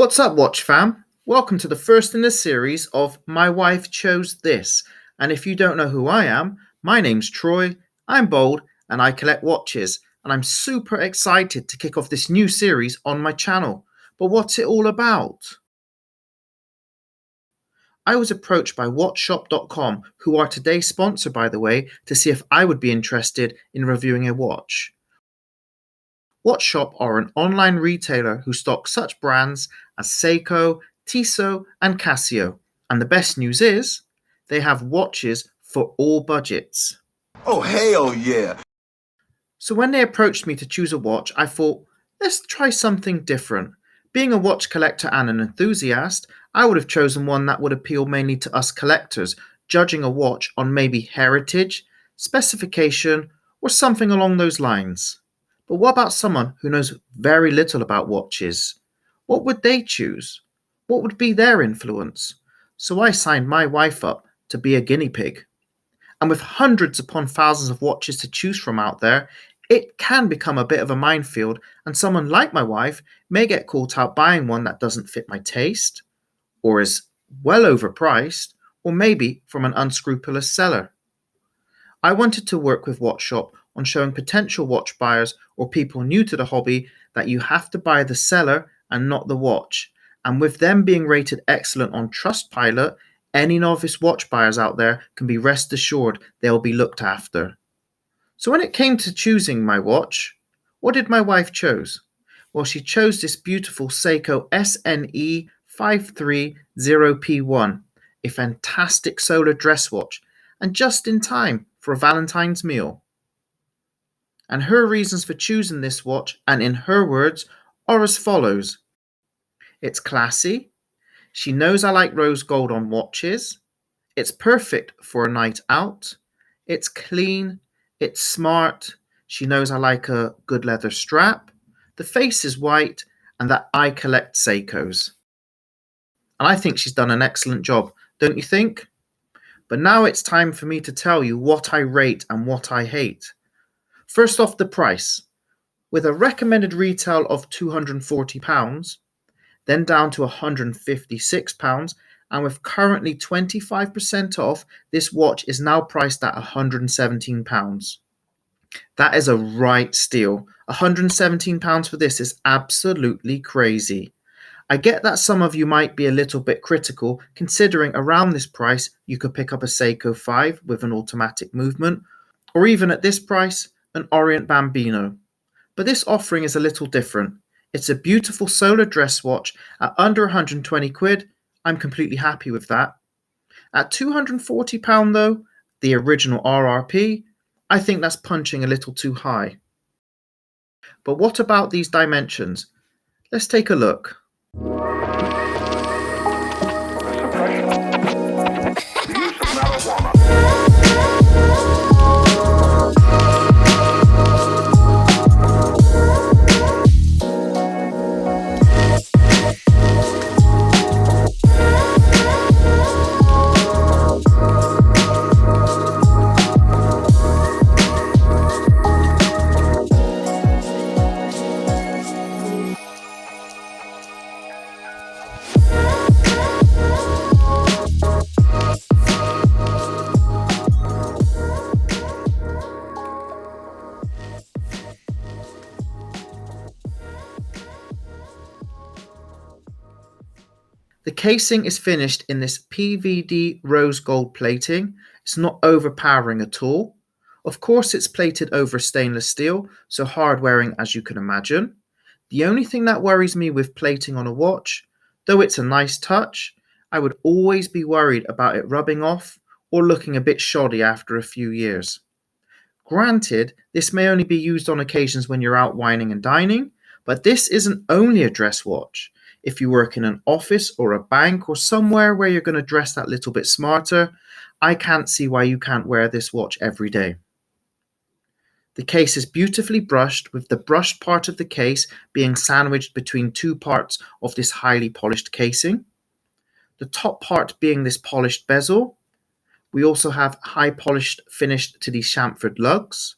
What's up, Watch fam? Welcome to the first in the series of My Wife Chose This. And if you don't know who I am, my name's Troy, I'm bold, and I collect watches. And I'm super excited to kick off this new series on my channel. But what's it all about? I was approached by watchshop.com, who are today's sponsor, by the way, to see if I would be interested in reviewing a watch. Watchshop are an online retailer who stock such brands as Seiko, Tissot, and Casio. And the best news is, they have watches for all budgets. Oh, hell yeah! So when they approached me to choose a watch, I thought, let's try something different. Being a watch collector and an enthusiast, I would have chosen one that would appeal mainly to us collectors, judging a watch on maybe heritage, specification, or something along those lines. But what about someone who knows very little about watches? What would they choose? What would be their influence? So I signed my wife up to be a guinea pig. And with hundreds upon thousands of watches to choose from out there, it can become a bit of a minefield, and someone like my wife may get caught out buying one that doesn't fit my taste, or is well overpriced, or maybe from an unscrupulous seller. I wanted to work with Watchshop on showing potential watch buyers or people new to the hobby that you have to buy the seller and not the watch. And with them being rated excellent on Trustpilot, any novice watch buyers out there can be rest assured they'll be looked after. So when it came to choosing my watch, what did my wife choose? Well, she chose this beautiful Seiko SNE530P1, a fantastic solar dress watch, and just in time for a Valentine's meal. And her reasons for choosing this watch, and in her words, are as follows. It's classy. She knows I like rose gold on watches. It's perfect for a night out. It's clean. It's smart. She knows I like a good leather strap. The face is white, and that I collect Seikos. And I think she's done an excellent job, don't you think? But now it's time for me to tell you what I rate and what I hate. First off, the price. With a recommended retail of £240, then down to £156, and with currently 25% off, this watch is now priced at £117. That is a right steal. £117 for this is absolutely crazy. I get that some of you might be a little bit critical, considering around this price you could pick up a Seiko 5 with an automatic movement, or even at this price, an Orient Bambino. But this offering is a little different. It's a beautiful solar dress watch at under 120 quid. I'm completely happy with that. At £240 though, the original RRP, I think that's punching a little too high. But what about these dimensions? Let's take a look. The casing is finished in this PVD rose gold plating. It's not overpowering at all. Of course, it's plated over stainless steel, so hard wearing as you can imagine. The only thing that worries me with plating on a watch, though it's a nice touch, I would always be worried about it rubbing off or looking a bit shoddy after a few years. Granted, this may only be used on occasions when you're out wining and dining, but this isn't only a dress watch. If you work in an office or a bank or somewhere where you're going to dress that little bit smarter, I can't see why you can't wear this watch every day. The case is beautifully brushed, with the brushed part of the case being sandwiched between two parts of this highly polished casing. The top part being this polished bezel. We also have high polished finished to these chamfered lugs.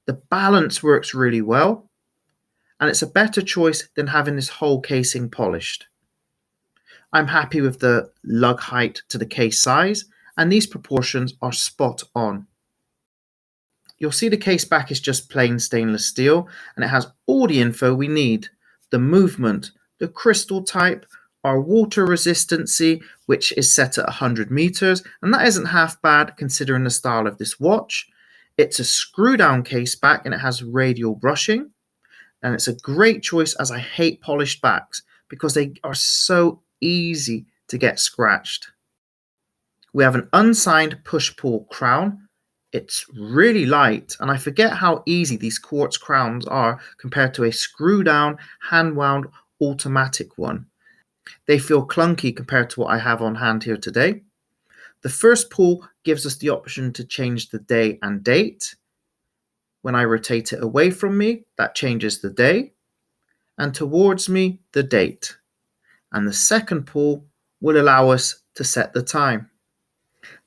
The balance works really well, and it's a better choice than having this whole casing polished. I'm happy with the lug height to the case size, and these proportions are spot on. You'll see the case back is just plain stainless steel, and it has all the info we need. The movement, the crystal type, our water resistancy, which is set at 100 meters, and that isn't half bad considering the style of this watch. It's a screw down case back and it has radial brushing, and it's a great choice as I hate polished backs because they are so easy to get scratched. We have an unsigned push-pull crown. It's really light, and I forget how easy these quartz crowns are compared to a screw-down, hand-wound automatic one. They feel clunky compared to what I have on hand here today. The first pull gives us the option to change the day and date. When I rotate it away from me, that changes the day, and towards me, the date. And the second pull will allow us to set the time.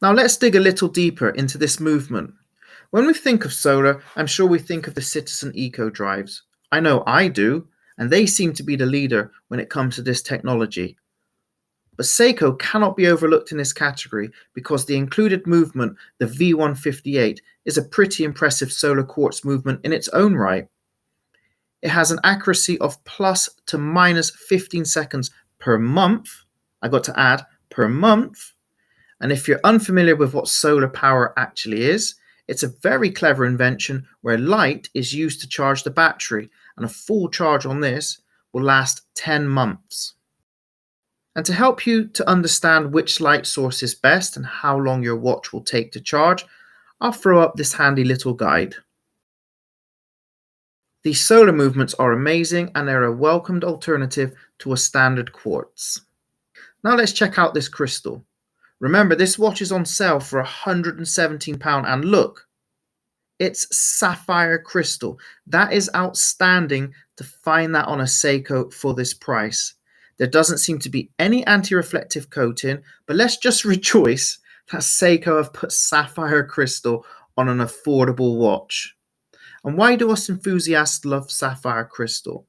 Now let's dig a little deeper into this movement. When we think of solar, I'm sure we think of the Citizen Eco drives. I know I do, and they seem to be the leader when it comes to this technology. But Seiko cannot be overlooked in this category because the included movement, the V158, is a pretty impressive solar quartz movement in its own right. It has an accuracy of plus to minus 15 seconds per month. I got to add per month. And if you're unfamiliar with what solar power actually is, it's a very clever invention where light is used to charge the battery, and a full charge on this will last 10 months. And to help you to understand which light source is best and how long your watch will take to charge, I'll throw up this handy little guide. These solar movements are amazing and they're a welcomed alternative to a standard quartz. Now let's check out this crystal. Remember, this watch is on sale for £117, and look, it's sapphire crystal. That is outstanding to find that on a Seiko for this price. There doesn't seem to be any anti-reflective coating, but let's just rejoice that Seiko have put sapphire crystal on an affordable watch. And why do us enthusiasts love sapphire crystal?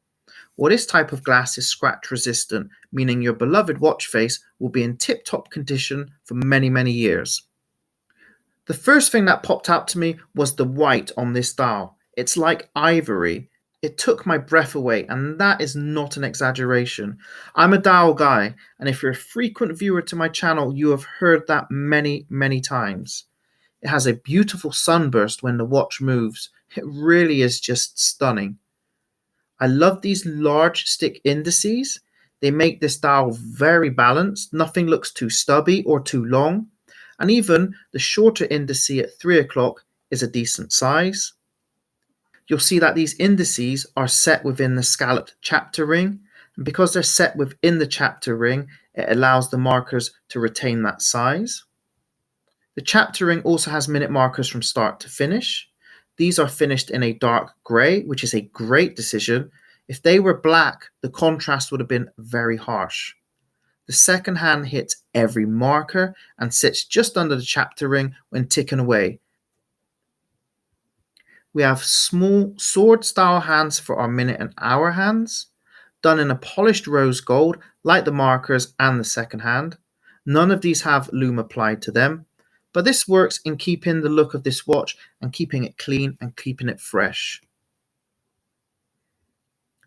Well, this type of glass is scratch resistant, meaning your beloved watch face will be in tip-top condition for many, many years. The first thing that popped out to me was the white on this dial. It's like ivory. It took my breath away, and that is not an exaggeration. I'm a dial guy, and if you're a frequent viewer to my channel, you have heard that many, many times. It has a beautiful sunburst when the watch moves. It really is just stunning. I love these large stick indices. They make this dial very balanced. Nothing looks too stubby or too long. And even the shorter indice at 3 o'clock is a decent size. You'll see that these indices are set within the scalloped chapter ring. And because they're set within the chapter ring, it allows the markers to retain that size. The chapter ring also has minute markers from start to finish. These are finished in a dark grey, which is a great decision. If they were black, the contrast would have been very harsh. The second hand hits every marker and sits just under the chapter ring when ticking away. We have small sword style hands for our minute and hour hands, done in a polished rose gold like the markers and the second hand. None of these have lume applied to them, but this works in keeping the look of this watch and keeping it clean and keeping it fresh.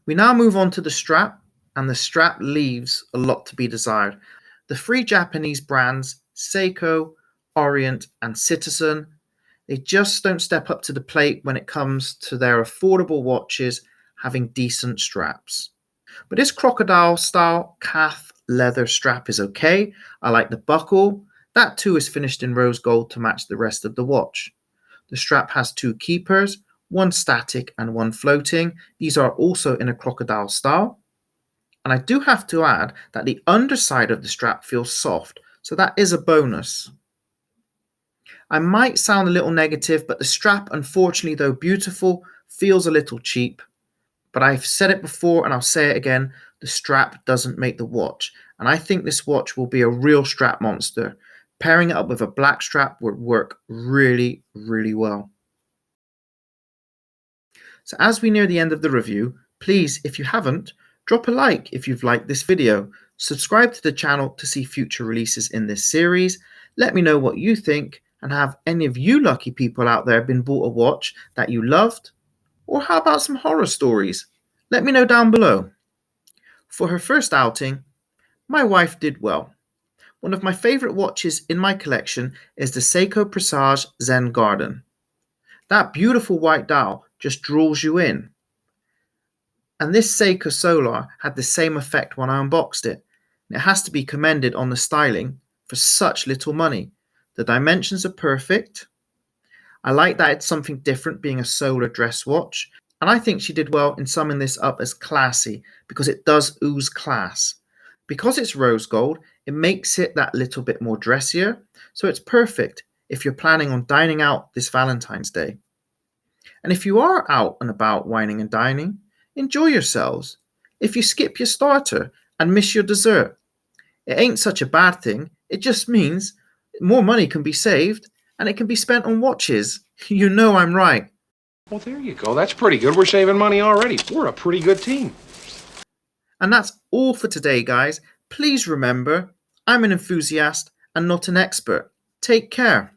We now move on to the strap, and the strap leaves a lot to be desired. The three Japanese brands, Seiko, Orient, and Citizen, they just don't step up to the plate when it comes to their affordable watches having decent straps. But this crocodile style calf leather strap is okay. I like the buckle. That too is finished in rose gold to match the rest of the watch. The strap has two keepers, one static and one floating. These are also in a crocodile style. And I do have to add that the underside of the strap feels soft, so that is a bonus. I might sound a little negative, but the strap, unfortunately, though beautiful, feels a little cheap. But I've said it before and I'll say it again, the strap doesn't make the watch. And I think this watch will be a real strap monster. Pairing it up with a black strap would work really, really well. So as we near the end of the review, please, if you haven't, drop a like if you've liked this video. Subscribe to the channel to see future releases in this series. Let me know what you think, and have any of you lucky people out there been bought a watch that you loved? Or how about some horror stories? Let me know down below. For her first outing, my wife did well. One of my favourite watches in my collection is the Seiko Presage Zen Garden. That beautiful white dial just draws you in. And this Seiko Solar had the same effect when I unboxed it. It has to be commended on the styling for such little money. The dimensions are perfect. I like that it's something different being a solar dress watch, and I think she did well in summing this up as classy because it does ooze class. Because it's rose gold, it makes it that little bit more dressier, so it's perfect if you're planning on dining out this Valentine's Day. And if you are out and about wining and dining, enjoy yourselves. If you skip your starter and miss your dessert, it ain't such a bad thing. It just means more money can be saved and it can be spent on watches. You know I'm right. Well, there you go. That's pretty good. We're saving money already. We're a pretty good team. And that's all for today, guys. Please remember, I'm an enthusiast and not an expert. Take care.